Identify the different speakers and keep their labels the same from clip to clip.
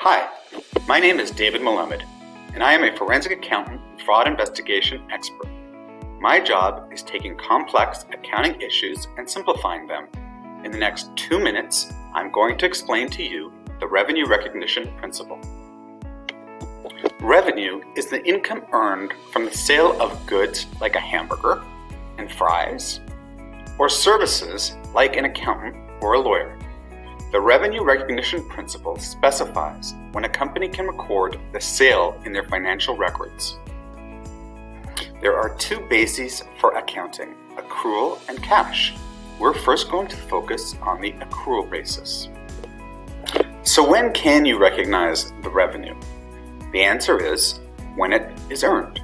Speaker 1: Hi, my name is David Melamed, and I am a forensic accountant and fraud investigation expert. My job is taking complex accounting issues and simplifying them. In the next 2 minutes, I'm going to explain to you the revenue recognition principle. Revenue is the income earned from the sale of goods like a hamburger and fries, or services like an accountant or a lawyer. The revenue recognition principle specifies when a company can record the sale in their financial records. There are two bases for accounting, accrual and cash. We're first going to focus on the accrual basis. So when can you recognize the revenue? The answer is when it is earned.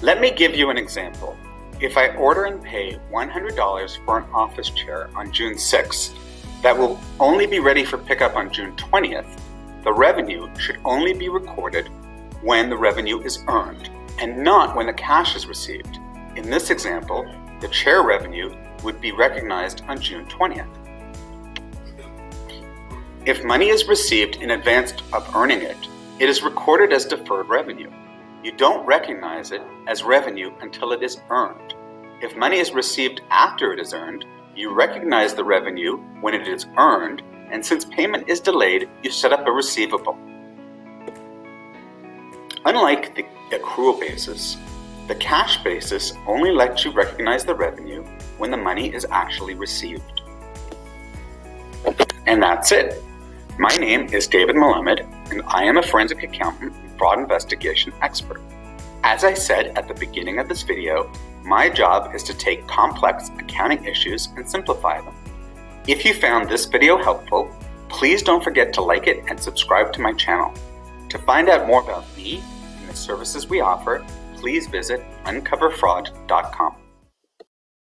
Speaker 1: Let me give you an example. If I order and pay $100 for an office chair on June 6th, that will only be ready for pickup on June 20th, the revenue should only be recorded when the revenue is earned and not when the cash is received. In this example, the chair revenue would be recognized on June 20th. If money is received in advance of earning it, it is recorded as deferred revenue. You don't recognize it as revenue until it is earned. If money is received after it is earned, you recognize the revenue when it is earned, and since payment is delayed, you set up a receivable. Unlike the accrual basis, the cash basis only lets you recognize the revenue when the money is actually received. And that's it. My name is David Melamed, and I am a forensic accountant and fraud investigation expert. As I said at the beginning of this video, my job is to take complex accounting issues and simplify them. If you found this video helpful, please don't forget to like it and subscribe to my channel. To find out more about me and the services we offer, please visit uncoverfraud.com.